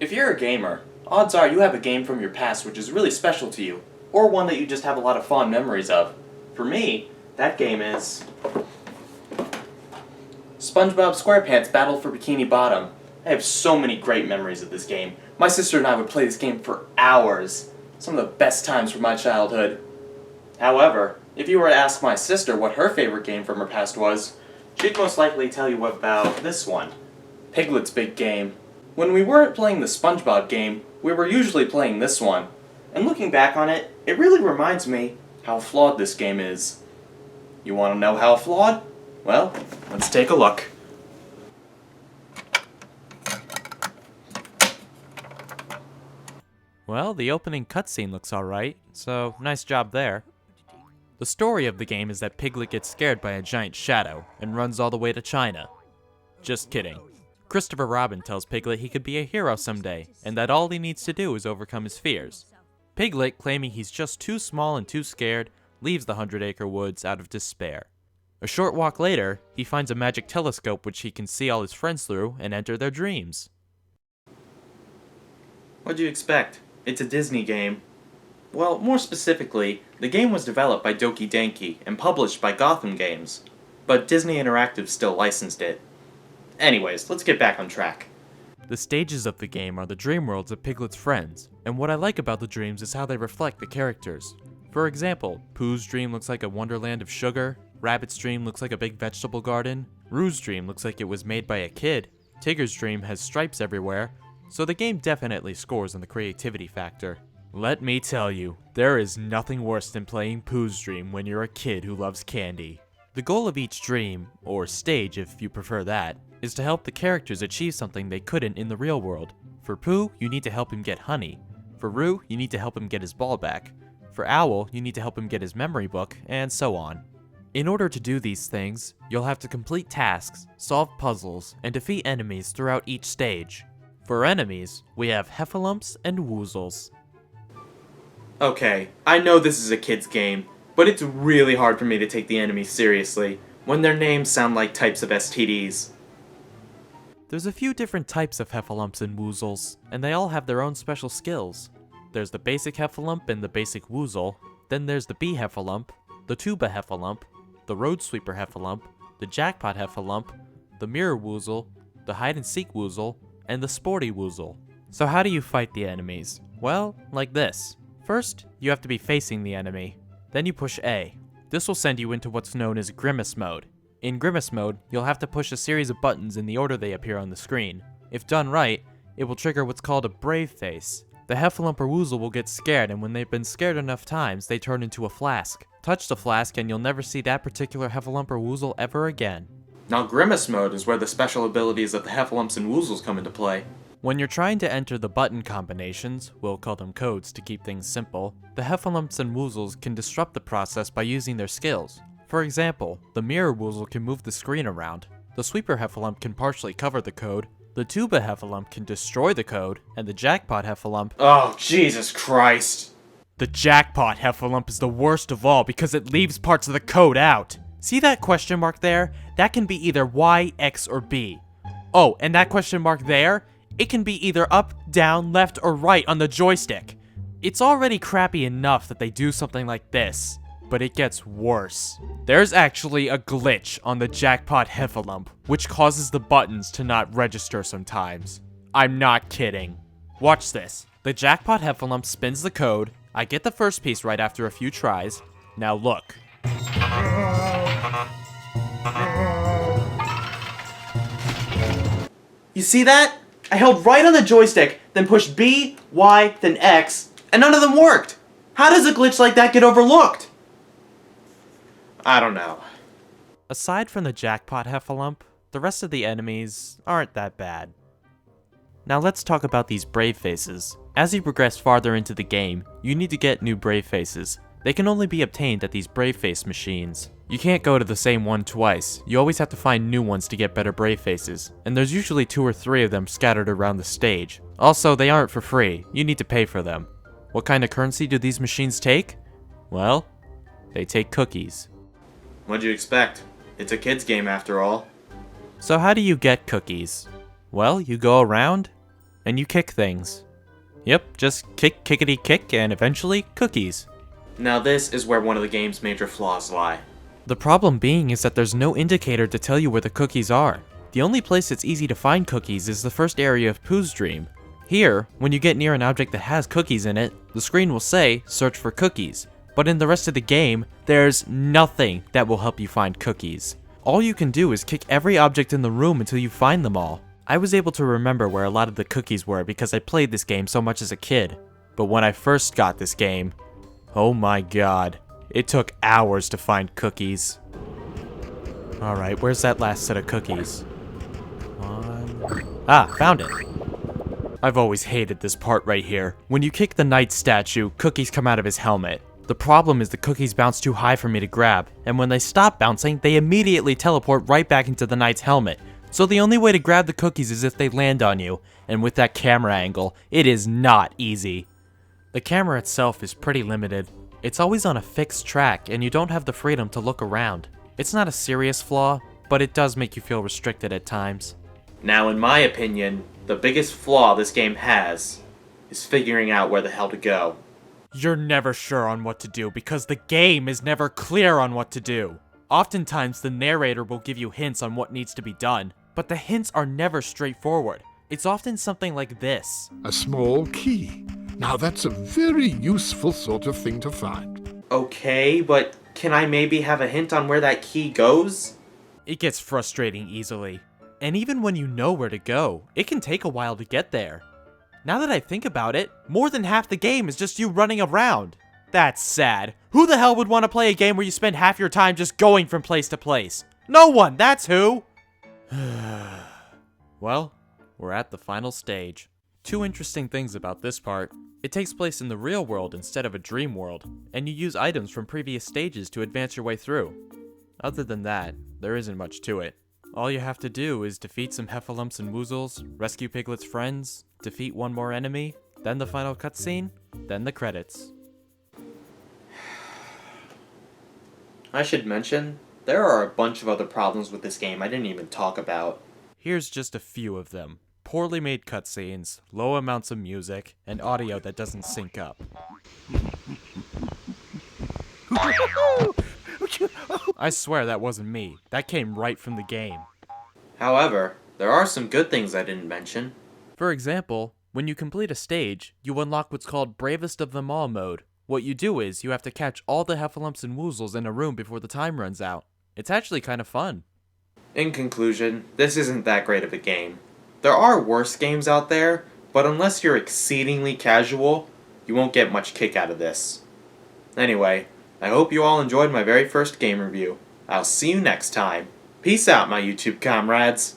If you're a gamer, odds are you have a game from your past which is really special to you, or one that you just have a lot of fond memories of. For me, that game is SpongeBob SquarePants Battle for Bikini Bottom. I have so many great memories of this game. My sister and I would play this game for hours. Some of the best times from my childhood. However, if you were to ask my sister what her favorite game from her past was, she'd most likely tell you about this one, Piglet's Big Game. When we weren't playing the SpongeBob game, we were usually playing this one. And looking back on it, it really reminds me how flawed this game is. You want to know how flawed? Well, let's take a look. Well, the opening cutscene looks alright, so nice job there. The story of the game is that Piglet gets scared by a giant shadow and runs all the way to China. Just kidding. Christopher Robin tells Piglet he could be a hero someday, and that all he needs to do is overcome his fears. Piglet, claiming he's just too small and too scared, leaves the 100-acre woods out of despair. A short walk later, he finds a magic telescope which he can see all his friends through and enter their dreams. What'd you expect? It's a Disney game. Well, more specifically, the game was developed by Doki Donkey and published by Gotham Games, but Disney Interactive still licensed it. Anyways, let's get back on track. The stages of the game are the dream worlds of Piglet's friends, and what I like about the dreams is how they reflect the characters. For example, Pooh's dream looks like a wonderland of sugar, Rabbit's dream looks like a big vegetable garden, Roo's dream looks like it was made by a kid, Tigger's dream has stripes everywhere, so the game definitely scores on the creativity factor. Let me tell you, there is nothing worse than playing Pooh's dream when you're a kid who loves candy. The goal of each dream, or stage if you prefer that, is to help the characters achieve something they couldn't in the real world. For Pooh, you need to help him get honey. For Roo, you need to help him get his ball back. For Owl, you need to help him get his memory book, and so on. In order to do these things, you'll have to complete tasks, solve puzzles, and defeat enemies throughout each stage. For enemies, we have Heffalumps and Woozles. Okay, I know this is a kid's game, but it's really hard for me to take the enemies seriously when their names sound like types of STDs. There's a few different types of Heffalumps and Woozles, and they all have their own special skills. There's the basic Heffalump and the basic Woozle, then there's the Bee Heffalump, the Tuba Heffalump, the Road Sweeper Heffalump, the Jackpot Heffalump, the Mirror Woozle, the Hide-and-Seek Woozle, and the Sporty Woozle. So how do you fight the enemies? Well, like this. First, you have to be facing the enemy. Then you push A. This will send you into what's known as Grimace Mode. In Grimace Mode, you'll have to push a series of buttons in the order they appear on the screen. If done right, it will trigger what's called a Brave Face. The Heffalump or Woozle will get scared, and when they've been scared enough times, they turn into a flask. Touch the flask and you'll never see that particular Heffalump or Woozle ever again. Now Grimace Mode is where the special abilities of the Heffalumps and Woozles come into play. When you're trying to enter the button combinations, we'll call them codes to keep things simple, the Heffalumps and Woozles can disrupt the process by using their skills. For example, the Mirror Woozle can move the screen around, the Sweeper Heffalump can partially cover the code, the Tuba Heffalump can destroy the code, and the Jackpot Heffalump— Oh, Jesus Christ! The Jackpot Heffalump is the worst of all because it leaves parts of the code out. See that question mark there? That can be either Y, X, or B. Oh, and that question mark there? It can be either up, down, left, or right on the joystick. It's already crappy enough that they do something like this, but it gets worse. There's actually a glitch on the Jackpot Heffalump, which causes the buttons to not register sometimes. I'm not kidding. Watch this. The Jackpot Heffalump spins the code, I get the first piece right after a few tries. Now look. You see that? I held right on the joystick, then pushed B, Y, then X, and none of them worked! How does a glitch like that get overlooked? I don't know. Aside from the Jackpot Heffalump, the rest of the enemies aren't that bad. Now let's talk about these Brave Faces. As you progress farther into the game, you need to get new Brave Faces. They can only be obtained at these Brave Face machines. You can't go to the same one twice, you always have to find new ones to get better Brave Faces, and there's usually 2 or 3 of them scattered around the stage. Also, they aren't for free, you need to pay for them. What kind of currency do these machines take? Well, they take cookies. What'd you expect? It's a kid's game after all. So how do you get cookies? Well, you go around and you kick things. Yep, just kick, kickity kick, and eventually, cookies. Now this is where one of the game's major flaws lie. The problem being is that there's no indicator to tell you where the cookies are. The only place it's easy to find cookies is the first area of Pooh's dream. Here, when you get near an object that has cookies in it, the screen will say, search for cookies. But in the rest of the game, there's nothing that will help you find cookies. All you can do is kick every object in the room until you find them all. I was able to remember where a lot of the cookies were because I played this game so much as a kid. But when I first got this game, oh my god, it took hours to find cookies. Alright, where's that last set of cookies? Found it. I've always hated this part right here. When you kick the knight statue, cookies come out of his helmet. The problem is the cookies bounce too high for me to grab, and when they stop bouncing, they immediately teleport right back into the knight's helmet. So the only way to grab the cookies is if they land on you, and with that camera angle, it is not easy. The camera itself is pretty limited. It's always on a fixed track, and you don't have the freedom to look around. It's not a serious flaw, but it does make you feel restricted at times. Now in my opinion, the biggest flaw this game has is figuring out where the hell to go. You're never sure on what to do because the game is never clear on what to do. Oftentimes, the narrator will give you hints on what needs to be done, but the hints are never straightforward. It's often something like this. A small key. Now that's a very useful sort of thing to find. Okay, but can I maybe have a hint on where that key goes? It gets frustrating easily. And even when you know where to go, it can take a while to get there. Now that I think about it, more than half the game is just you running around. That's sad. Who the hell would want to play a game where you spend half your time just going from place to place? No one, that's who! Well, we're at the final stage. Two interesting things about this part. It takes place in the real world instead of a dream world, and you use items from previous stages to advance your way through. Other than that, there isn't much to it. All you have to do is defeat some heffalumps and woozles, rescue Piglet's friends, defeat one more enemy, then the final cutscene, then the credits. I should mention, there are a bunch of other problems with this game I didn't even talk about. Here's just a few of them. Poorly made cutscenes, low amounts of music, and audio that doesn't sync up. I swear that wasn't me. That came right from the game. However, there are some good things I didn't mention. For example, when you complete a stage, you unlock what's called Bravest of them all mode. What you do is, you have to catch all the heffalumps and woozles in a room before the time runs out. It's actually kind of fun. In conclusion, this isn't that great of a game. There are worse games out there, but unless you're exceedingly casual, you won't get much kick out of this. Anyway, I hope you all enjoyed my very first game review. I'll see you next time. Peace out, my YouTube comrades.